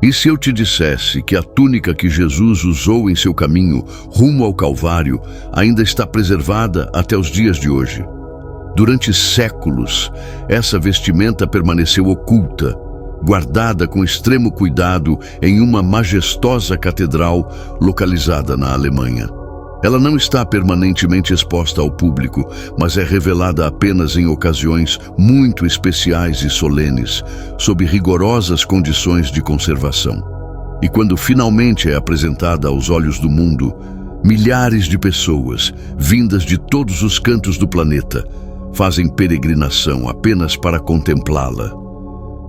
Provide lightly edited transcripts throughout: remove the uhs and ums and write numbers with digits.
E se eu te dissesse que a túnica que Jesus usou em seu caminho rumo ao Calvário ainda está preservada até os dias de hoje? Durante séculos, essa vestimenta permaneceu oculta, guardada com extremo cuidado em uma majestosa catedral localizada na Alemanha. Ela não está permanentemente exposta ao público, mas é revelada apenas em ocasiões muito especiais e solenes, sob rigorosas condições de conservação. E quando finalmente é apresentada aos olhos do mundo, milhares de pessoas, vindas de todos os cantos do planeta, fazem peregrinação apenas para contemplá-la.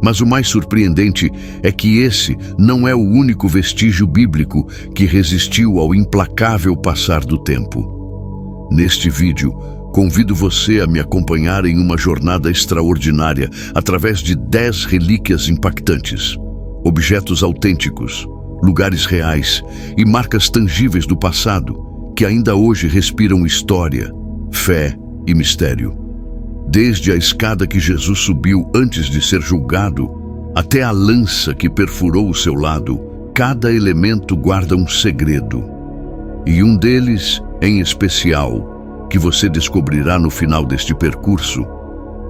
Mas o mais surpreendente é que esse não é o único vestígio bíblico que resistiu ao implacável passar do tempo. Neste vídeo, convido você a me acompanhar em uma jornada extraordinária através de 10 relíquias impactantes, objetos autênticos, lugares reais e marcas tangíveis do passado que ainda hoje respiram história, fé e mistério. Desde a escada que Jesus subiu antes de ser julgado, até a lança que perfurou o seu lado, cada elemento guarda um segredo. E um deles, em especial, que você descobrirá no final deste percurso,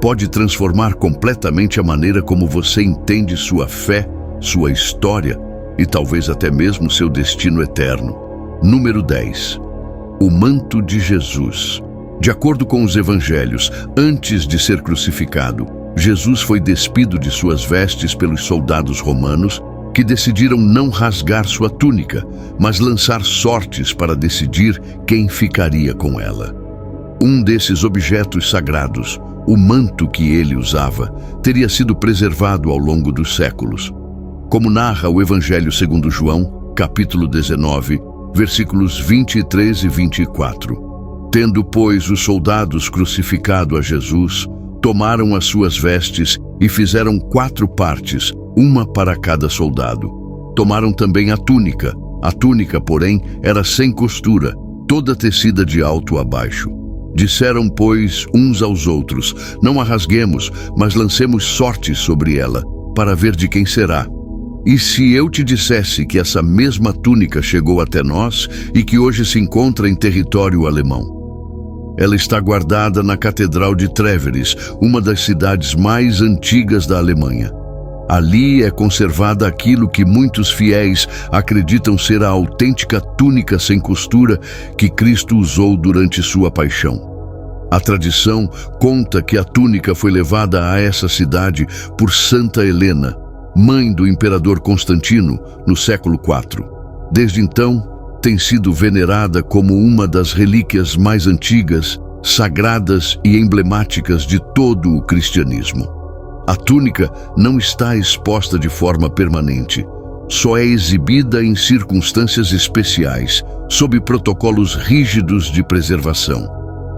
pode transformar completamente a maneira como você entende sua fé, sua história e talvez até mesmo seu destino eterno. Número 10. O manto de Jesus. De acordo com os evangelhos, antes de ser crucificado, Jesus foi despido de suas vestes pelos soldados romanos, que decidiram não rasgar sua túnica, mas lançar sortes para decidir quem ficaria com ela. Um desses objetos sagrados, o manto que ele usava, teria sido preservado ao longo dos séculos. Como narra o Evangelho segundo João, capítulo 19, versículos 23 e 24. Tendo, pois, os soldados crucificado a Jesus, tomaram as suas vestes e fizeram 4 partes, uma para cada soldado. Tomaram também a túnica. A túnica, porém, era sem costura, toda tecida de alto a baixo. Disseram, pois, uns aos outros: não a rasguemos, mas lancemos sortes sobre ela, para ver de quem será. E se eu te dissesse que essa mesma túnica chegou até nós e que hoje se encontra em território alemão? Ela está guardada na Catedral de Treveris, uma das cidades mais antigas da Alemanha. Ali é conservada aquilo que muitos fiéis acreditam ser a autêntica túnica sem costura que Cristo usou durante sua paixão. A tradição conta que a túnica foi levada a essa cidade por Santa Helena, mãe do imperador Constantino, no século IV. Desde então, tem sido venerada como uma das relíquias mais antigas, sagradas e emblemáticas de todo o cristianismo. A túnica não está exposta de forma permanente, só é exibida em circunstâncias especiais, sob protocolos rígidos de preservação.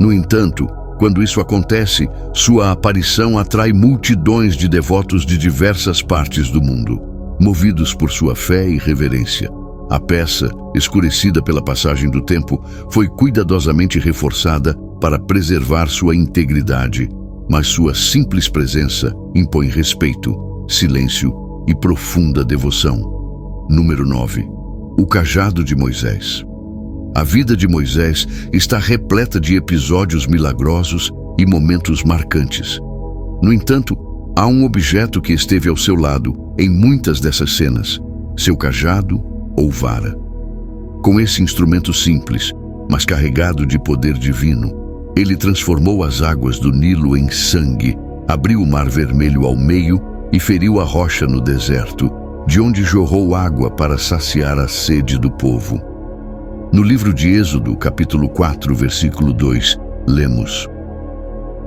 No entanto, quando isso acontece, sua aparição atrai multidões de devotos de diversas partes do mundo, movidos por sua fé e reverência. A peça, escurecida pela passagem do tempo, foi cuidadosamente reforçada para preservar sua integridade, mas sua simples presença impõe respeito, silêncio e profunda devoção. Número 9. O cajado de Moisés. A vida de Moisés está repleta de episódios milagrosos e momentos marcantes. No entanto, há um objeto que esteve ao seu lado em muitas dessas cenas: seu cajado ou vara. Com esse instrumento simples, mas carregado de poder divino, ele transformou as águas do Nilo em sangue, abriu o Mar Vermelho ao meio e feriu a rocha no deserto, de onde jorrou água para saciar a sede do povo. No livro de Êxodo, capítulo 4, versículo 2, lemos: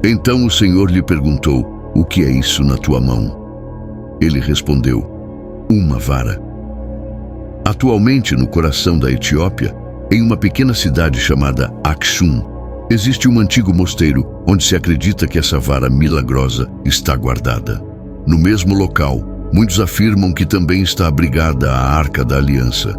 Então o Senhor lhe perguntou: o que é isso na tua mão? Ele respondeu: uma vara. Atualmente, no coração da Etiópia, em uma pequena cidade chamada Aksum, existe um antigo mosteiro onde se acredita que essa vara milagrosa está guardada. No mesmo local, muitos afirmam que também está abrigada a Arca da Aliança.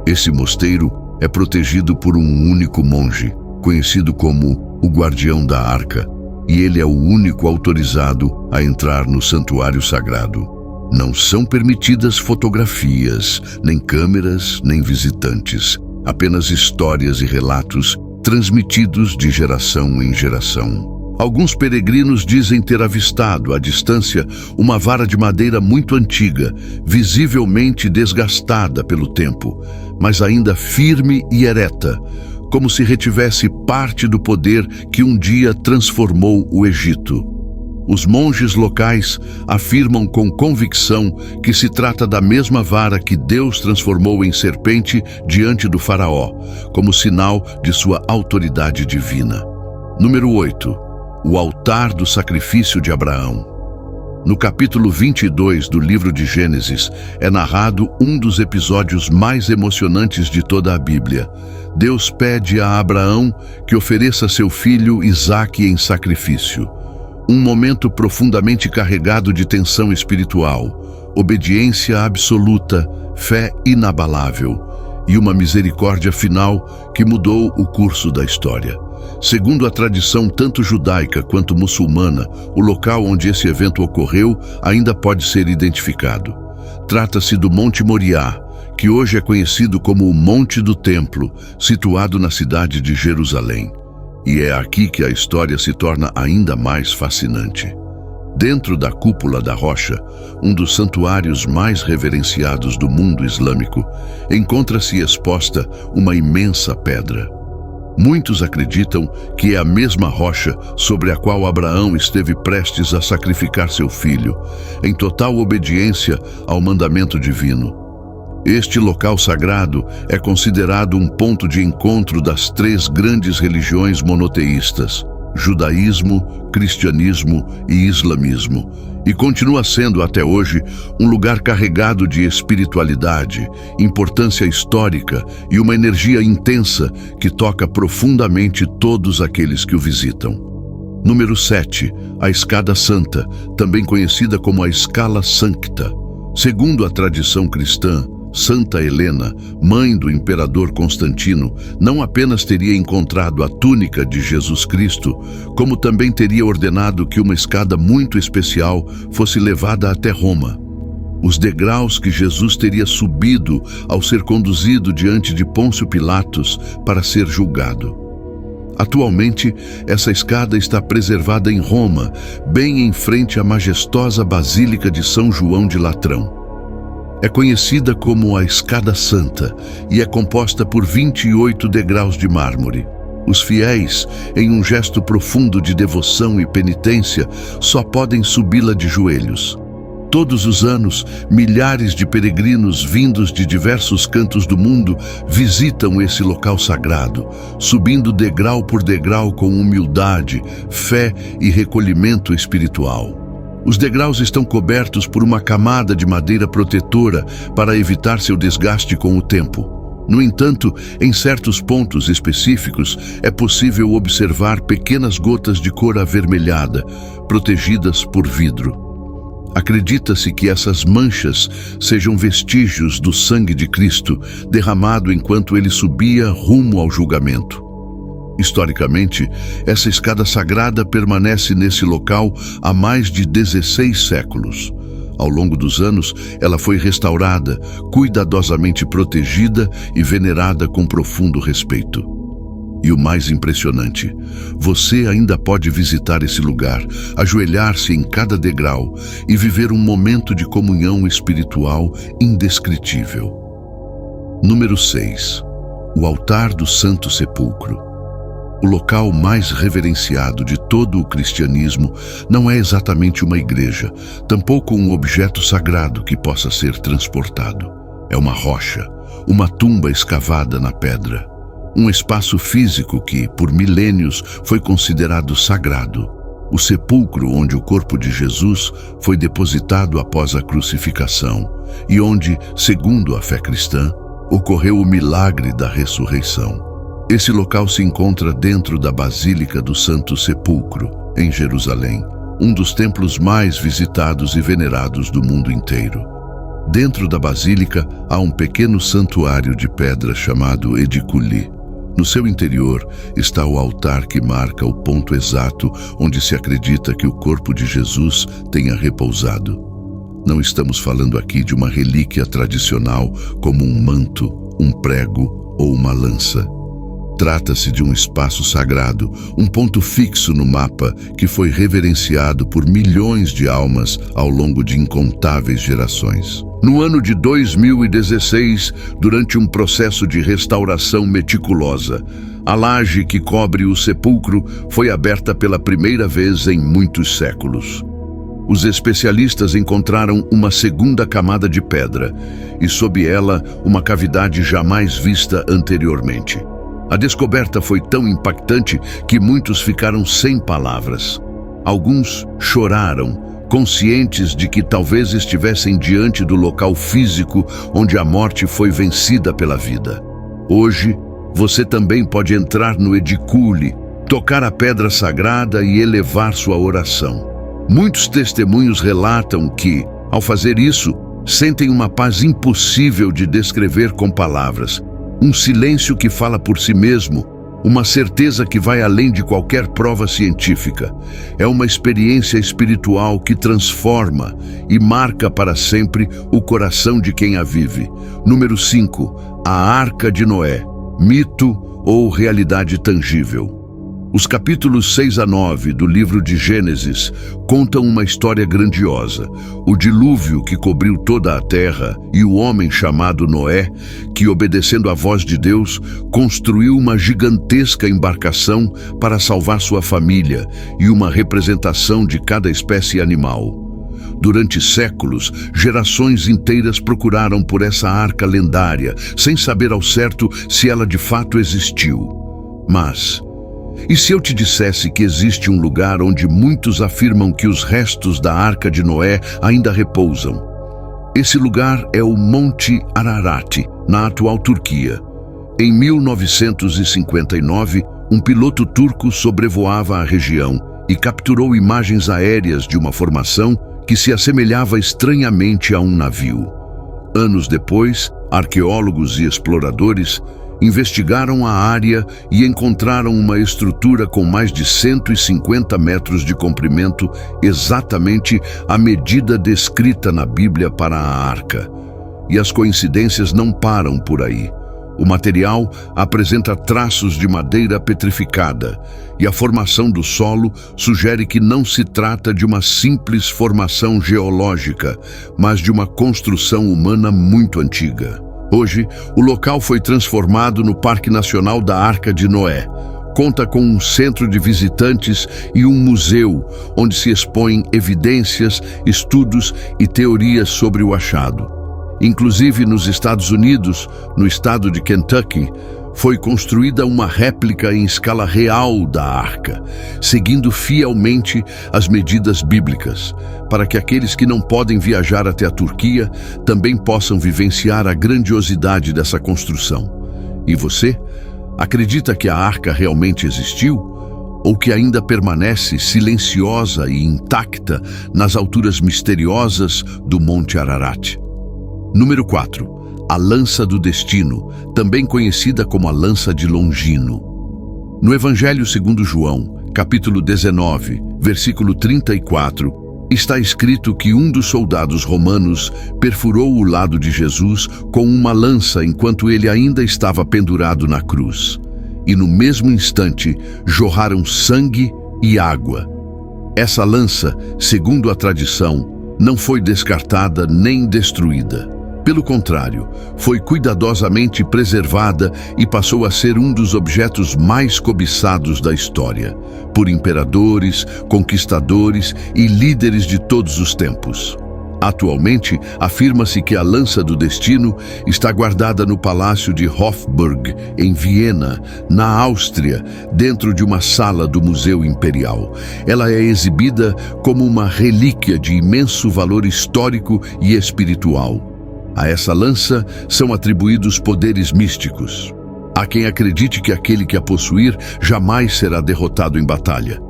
Esse mosteiro é protegido por um único monge, conhecido como o Guardião da Arca, e ele é o único autorizado a entrar no santuário sagrado. Não são permitidas fotografias, nem câmeras, nem visitantes. Apenas histórias e relatos transmitidos de geração em geração. Alguns peregrinos dizem ter avistado, à distância, uma vara de madeira muito antiga, visivelmente desgastada pelo tempo, mas ainda firme e ereta, como se retivesse parte do poder que um dia transformou o Egito. Os monges locais afirmam com convicção que se trata da mesma vara que Deus transformou em serpente diante do faraó, como sinal de sua autoridade divina. Número 8. O altar do sacrifício de Abraão. No capítulo 22 do livro de Gênesis, é narrado um dos episódios mais emocionantes de toda a Bíblia. Deus pede a Abraão que ofereça seu filho Isaque em sacrifício. Um momento profundamente carregado de tensão espiritual, obediência absoluta, fé inabalável e uma misericórdia final que mudou o curso da história. Segundo a tradição tanto judaica quanto muçulmana, o local onde esse evento ocorreu ainda pode ser identificado. Trata-se do Monte Moriá, que hoje é conhecido como o Monte do Templo, situado na cidade de Jerusalém. E é aqui que a história se torna ainda mais fascinante. Dentro da cúpula da rocha, um dos santuários mais reverenciados do mundo islâmico, encontra-se exposta uma imensa pedra. Muitos acreditam que é a mesma rocha sobre a qual Abraão esteve prestes a sacrificar seu filho, em total obediência ao mandamento divino. Este local sagrado é considerado um ponto de encontro das três grandes religiões monoteístas, judaísmo, cristianismo e islamismo, e continua sendo até hoje um lugar carregado de espiritualidade, importância histórica e uma energia intensa que toca profundamente todos aqueles que o visitam. Número 7. A Escada Santa, também conhecida como a Scala Sancta. Segundo a tradição cristã, Santa Helena, mãe do imperador Constantino, não apenas teria encontrado a túnica de Jesus Cristo, como também teria ordenado que uma escada muito especial fosse levada até Roma. Os degraus que Jesus teria subido ao ser conduzido diante de Pôncio Pilatos para ser julgado. Atualmente, essa escada está preservada em Roma, bem em frente à majestosa Basílica de São João de Latrão. É conhecida como a Escada Santa e é composta por 28 degraus de mármore. Os fiéis, em um gesto profundo de devoção e penitência, só podem subi-la de joelhos. Todos os anos, milhares de peregrinos vindos de diversos cantos do mundo visitam esse local sagrado, subindo degrau por degrau com humildade, fé e recolhimento espiritual. Os degraus estão cobertos por uma camada de madeira protetora para evitar seu desgaste com o tempo. No entanto, em certos pontos específicos, é possível observar pequenas gotas de cor avermelhada, protegidas por vidro. Acredita-se que essas manchas sejam vestígios do sangue de Cristo, derramado enquanto ele subia rumo ao julgamento. Historicamente, essa escada sagrada permanece nesse local há mais de 16 séculos. Ao longo dos anos, ela foi restaurada, cuidadosamente protegida e venerada com profundo respeito. E o mais impressionante, você ainda pode visitar esse lugar, ajoelhar-se em cada degrau e viver um momento de comunhão espiritual indescritível. Número 6. O altar do Santo Sepulcro. O local mais reverenciado de todo o cristianismo não é exatamente uma igreja, tampouco um objeto sagrado que possa ser transportado. É uma rocha, uma tumba escavada na pedra. Um espaço físico que, por milênios, foi considerado sagrado. O sepulcro onde o corpo de Jesus foi depositado após a crucificação e onde, segundo a fé cristã, ocorreu o milagre da ressurreição. Esse local se encontra dentro da Basílica do Santo Sepulcro, em Jerusalém, um dos templos mais visitados e venerados do mundo inteiro. Dentro da Basílica há um pequeno santuário de pedra chamado Ediculi. No seu interior está o altar que marca o ponto exato onde se acredita que o corpo de Jesus tenha repousado. Não estamos falando aqui de uma relíquia tradicional como um manto, um prego ou uma lança. Trata-se de um espaço sagrado, um ponto fixo no mapa que foi reverenciado por milhões de almas ao longo de incontáveis gerações. No ano de 2016, durante um processo de restauração meticulosa, a laje que cobre o sepulcro foi aberta pela primeira vez em muitos séculos. Os especialistas encontraram uma segunda camada de pedra e, sob ela, uma cavidade jamais vista anteriormente. A descoberta foi tão impactante que muitos ficaram sem palavras. Alguns choraram, conscientes de que talvez estivessem diante do local físico onde a morte foi vencida pela vida. Hoje, você também pode entrar no edicule, tocar a pedra sagrada e elevar sua oração. Muitos testemunhos relatam que, ao fazer isso, sentem uma paz impossível de descrever com palavras. Um silêncio que fala por si mesmo, uma certeza que vai além de qualquer prova científica. É uma experiência espiritual que transforma e marca para sempre o coração de quem a vive. Número 5. A Arca de Noé. Mito ou realidade tangível? Os capítulos 6 a 9 do livro de Gênesis contam uma história grandiosa. O dilúvio que cobriu toda a terra e o homem chamado Noé, que, obedecendo à voz de Deus, construiu uma gigantesca embarcação para salvar sua família e uma representação de cada espécie animal. Durante séculos, gerações inteiras procuraram por essa arca lendária, sem saber ao certo se ela de fato existiu. Mas e se eu te dissesse que existe um lugar onde muitos afirmam que os restos da Arca de Noé ainda repousam? Esse lugar é o Monte Ararat, na atual Turquia. Em 1959, um piloto turco sobrevoava a região e capturou imagens aéreas de uma formação que se assemelhava estranhamente a um navio. Anos depois, arqueólogos e exploradores investigaram a área e encontraram uma estrutura com mais de 150 metros de comprimento, exatamente a medida descrita na Bíblia para a arca. E as coincidências não param por aí. O material apresenta traços de madeira petrificada e a formação do solo sugere que não se trata de uma simples formação geológica, mas de uma construção humana muito antiga. Hoje, o local foi transformado no Parque Nacional da Arca de Noé. Conta com um centro de visitantes e um museu, onde se expõem evidências, estudos e teorias sobre o achado. Inclusive nos Estados Unidos, no estado de Kentucky, foi construída uma réplica em escala real da arca, seguindo fielmente as medidas bíblicas, para que aqueles que não podem viajar até a Turquia também possam vivenciar a grandiosidade dessa construção. E você? Acredita que a arca realmente existiu? Ou que ainda permanece silenciosa e intacta nas alturas misteriosas do Monte Ararat? Número 4. A Lança do Destino, também conhecida como a Lança de Longino. No Evangelho segundo João, capítulo 19, versículo 34, está escrito que um dos soldados romanos perfurou o lado de Jesus com uma lança enquanto ele ainda estava pendurado na cruz. E no mesmo instante, jorraram sangue e água. Essa lança, segundo a tradição, não foi descartada nem destruída. Pelo contrário, foi cuidadosamente preservada e passou a ser um dos objetos mais cobiçados da história, por imperadores, conquistadores e líderes de todos os tempos. Atualmente, afirma-se que a Lança do Destino está guardada no Palácio de Hofburg, em Viena, na Áustria, dentro de uma sala do Museu Imperial. Ela é exibida como uma relíquia de imenso valor histórico e espiritual. A essa lança são atribuídos poderes místicos. Há quem acredite que aquele que a possuir jamais será derrotado em batalha.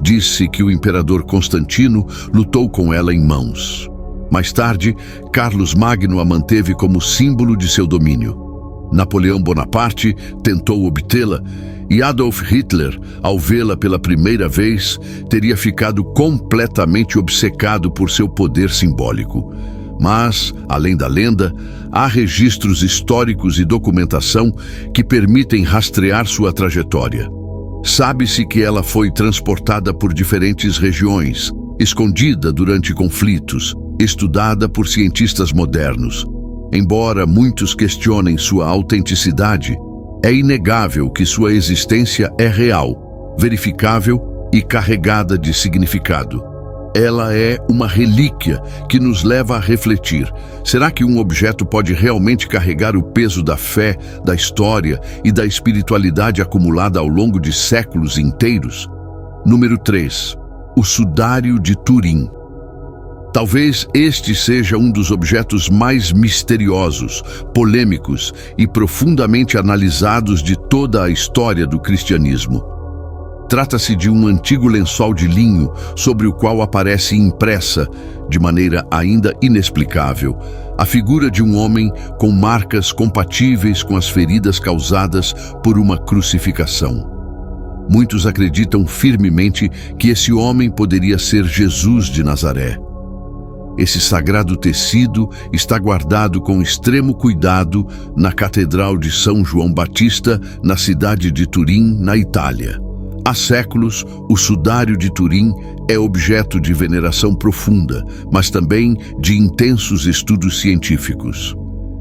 Diz-se que o imperador Constantino lutou com ela em mãos. Mais tarde, Carlos Magno a manteve como símbolo de seu domínio. Napoleão Bonaparte tentou obtê-la e Adolf Hitler, ao vê-la pela primeira vez, teria ficado completamente obcecado por seu poder simbólico. Mas, além da lenda, há registros históricos e documentação que permitem rastrear sua trajetória. Sabe-se que ela foi transportada por diferentes regiões, escondida durante conflitos, estudada por cientistas modernos. Embora muitos questionem sua autenticidade, é inegável que sua existência é real, verificável e carregada de significado. Ela é uma relíquia que nos leva a refletir. Será que um objeto pode realmente carregar o peso da fé, da história e da espiritualidade acumulada ao longo de séculos inteiros? Número 3. O Sudário de Turim. Talvez este seja um dos objetos mais misteriosos, polêmicos e profundamente analisados de toda a história do cristianismo. Trata-se de um antigo lençol de linho sobre o qual aparece impressa, de maneira ainda inexplicável, a figura de um homem com marcas compatíveis com as feridas causadas por uma crucificação. Muitos acreditam firmemente que esse homem poderia ser Jesus de Nazaré. Esse sagrado tecido está guardado com extremo cuidado na Catedral de São João Batista, na cidade de Turim, na Itália. Há séculos, o Sudário de Turim é objeto de veneração profunda, mas também de intensos estudos científicos.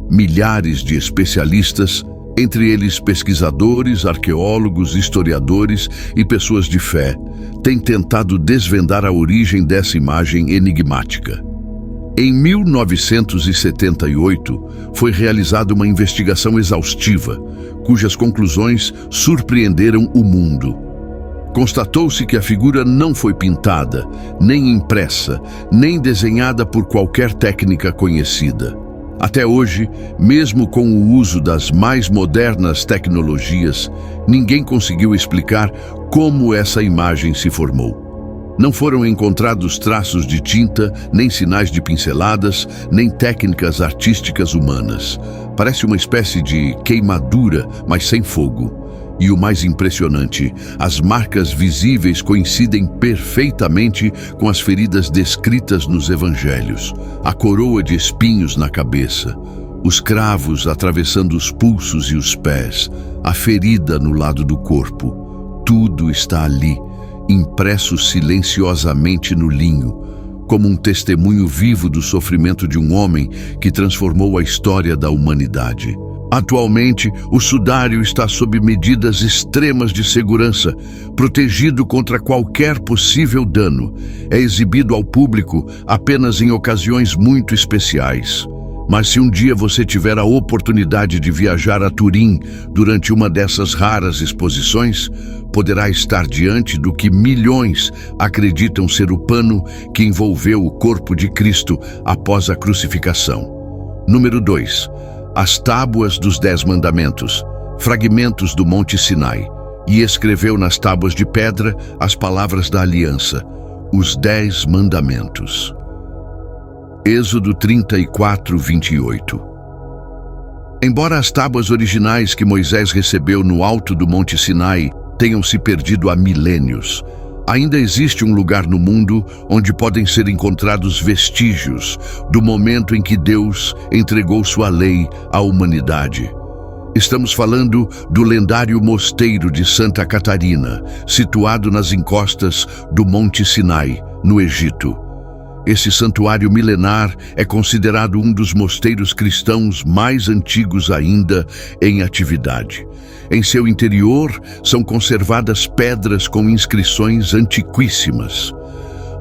Milhares de especialistas, entre eles pesquisadores, arqueólogos, historiadores e pessoas de fé, têm tentado desvendar a origem dessa imagem enigmática. Em 1978, foi realizada uma investigação exaustiva, cujas conclusões surpreenderam o mundo. Constatou-se que a figura não foi pintada, nem impressa, nem desenhada por qualquer técnica conhecida. Até hoje, mesmo com o uso das mais modernas tecnologias, ninguém conseguiu explicar como essa imagem se formou. Não foram encontrados traços de tinta, nem sinais de pinceladas, nem técnicas artísticas humanas. Parece uma espécie de queimadura, mas sem fogo. E o mais impressionante, as marcas visíveis coincidem perfeitamente com as feridas descritas nos evangelhos. A coroa de espinhos na cabeça, os cravos atravessando os pulsos e os pés, a ferida no lado do corpo. Tudo está ali, impresso silenciosamente no linho, como um testemunho vivo do sofrimento de um homem que transformou a história da humanidade. Atualmente, o sudário está sob medidas extremas de segurança, protegido contra qualquer possível dano. É exibido ao público apenas em ocasiões muito especiais. Mas se um dia você tiver a oportunidade de viajar a Turim durante uma dessas raras exposições, poderá estar diante do que milhões acreditam ser o pano que envolveu o corpo de Cristo após a crucificação. Número 2. As Tábuas dos 10 Mandamentos, fragmentos do Monte Sinai, e escreveu nas tábuas de pedra as palavras da aliança, os 10 Mandamentos. Êxodo 34, 28. Embora as tábuas originais que Moisés recebeu no alto do Monte Sinai tenham se perdido há milênios, ainda existe um lugar no mundo onde podem ser encontrados vestígios do momento em que Deus entregou sua lei à humanidade. Estamos falando do lendário mosteiro de Santa Catarina, situado nas encostas do Monte Sinai, no Egito. Esse santuário milenar é considerado um dos mosteiros cristãos mais antigos ainda em atividade. Em seu interior são conservadas pedras com inscrições antiquíssimas.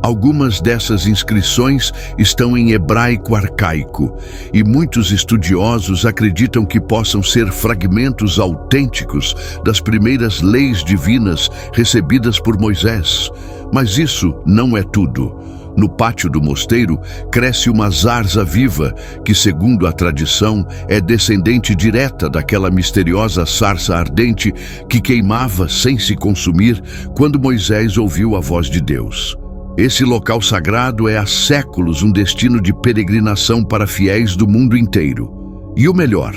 Algumas dessas inscrições estão em hebraico arcaico e muitos estudiosos acreditam que possam ser fragmentos autênticos das primeiras leis divinas recebidas por Moisés. Mas isso não é tudo. No pátio do mosteiro cresce uma zarza viva que, segundo a tradição, é descendente direta daquela misteriosa sarça ardente que queimava sem se consumir quando Moisés ouviu a voz de Deus. Esse local sagrado é há séculos um destino de peregrinação para fiéis do mundo inteiro. E o melhor,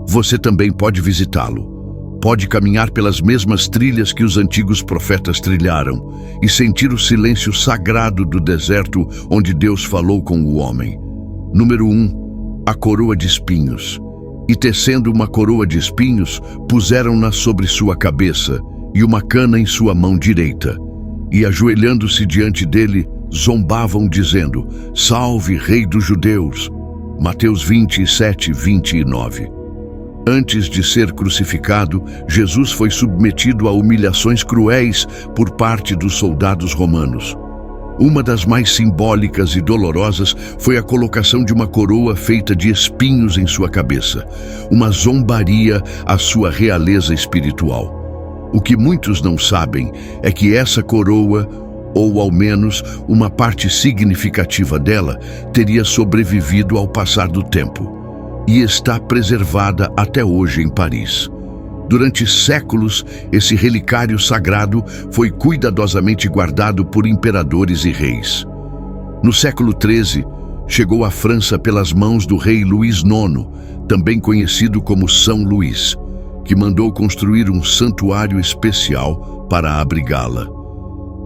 você também pode visitá-lo. Pode caminhar pelas mesmas trilhas que os antigos profetas trilharam e sentir o silêncio sagrado do deserto onde Deus falou com o homem. Número 1. A coroa de espinhos. E tecendo uma coroa de espinhos, puseram-na sobre sua cabeça e uma cana em sua mão direita. E ajoelhando-se diante dele, zombavam dizendo: Salve, Rei dos Judeus! Mateus 27, 29. Antes de ser crucificado, Jesus foi submetido a humilhações cruéis por parte dos soldados romanos. Uma das mais simbólicas e dolorosas foi a colocação de uma coroa feita de espinhos em sua cabeça, uma zombaria à sua realeza espiritual. O que muitos não sabem é que essa coroa, ou ao menos uma parte significativa dela, teria sobrevivido ao passar do tempo e está preservada até hoje em Paris. Durante séculos, esse relicário sagrado foi cuidadosamente guardado por imperadores e reis. No século XIII, chegou à França pelas mãos do rei Luís IX, também conhecido como São Luís, que mandou construir um santuário especial para abrigá-la.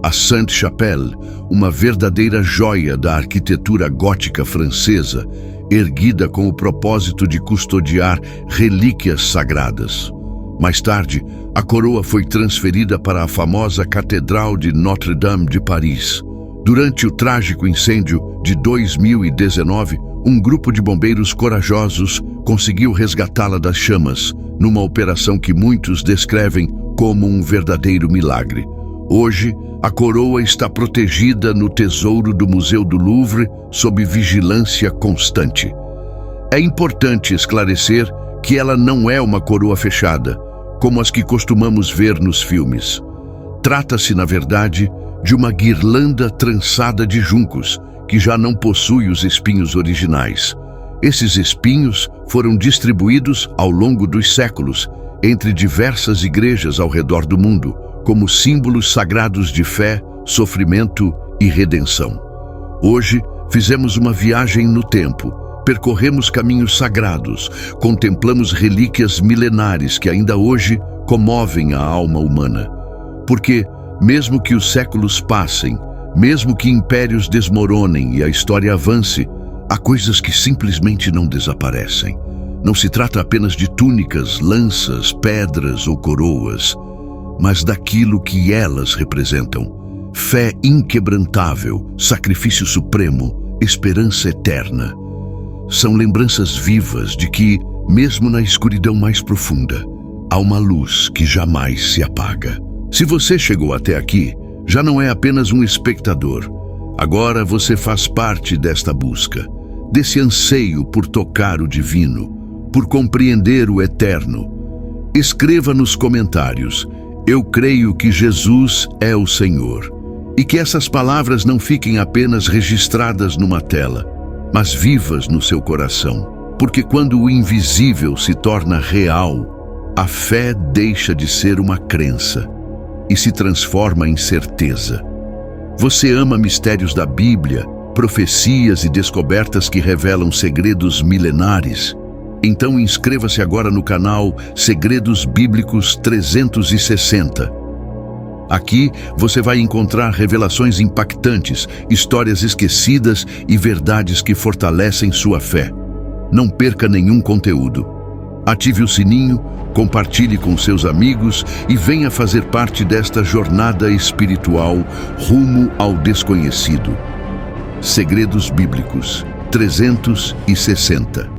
A Sainte-Chapelle, uma verdadeira joia da arquitetura gótica francesa, erguida com o propósito de custodiar relíquias sagradas. Mais tarde, a coroa foi transferida para a famosa Catedral de Notre-Dame de Paris. Durante o trágico incêndio de 2019, um grupo de bombeiros corajosos conseguiu resgatá-la das chamas, numa operação que muitos descrevem como um verdadeiro milagre. Hoje, a coroa está protegida no tesouro do Museu do Louvre, sob vigilância constante. É importante esclarecer que ela não é uma coroa fechada, como as que costumamos ver nos filmes. Trata-se, na verdade, de uma guirlanda trançada de juncos, que já não possui os espinhos originais. Esses espinhos foram distribuídos ao longo dos séculos entre diversas igrejas ao redor do mundo, como símbolos sagrados de fé, sofrimento e redenção. Hoje, fizemos uma viagem no tempo, percorremos caminhos sagrados, contemplamos relíquias milenares que ainda hoje comovem a alma humana. Porque, mesmo que os séculos passem, mesmo que impérios desmoronem e a história avance, há coisas que simplesmente não desaparecem. Não se trata apenas de túnicas, lanças, pedras ou coroas, mas daquilo que elas representam: fé inquebrantável, sacrifício supremo, esperança eterna. São lembranças vivas de que, mesmo na escuridão mais profunda, há uma luz que jamais se apaga. Se você chegou até aqui, já não é apenas um espectador. Agora você faz parte desta busca, desse anseio por tocar o divino, por compreender o eterno. Escreva nos comentários: eu creio que Jesus é o Senhor. E que essas palavras não fiquem apenas registradas numa tela, mas vivas no seu coração. Porque quando o invisível se torna real, a fé deixa de ser uma crença e se transforma em certeza. Você ama mistérios da Bíblia, profecias e descobertas que revelam segredos milenares? Então inscreva-se agora no canal Segredos Bíblicos 360. Aqui você vai encontrar revelações impactantes, histórias esquecidas e verdades que fortalecem sua fé. Não perca nenhum conteúdo. Ative o sininho, compartilhe com seus amigos e venha fazer parte desta jornada espiritual rumo ao desconhecido. Segredos Bíblicos 360.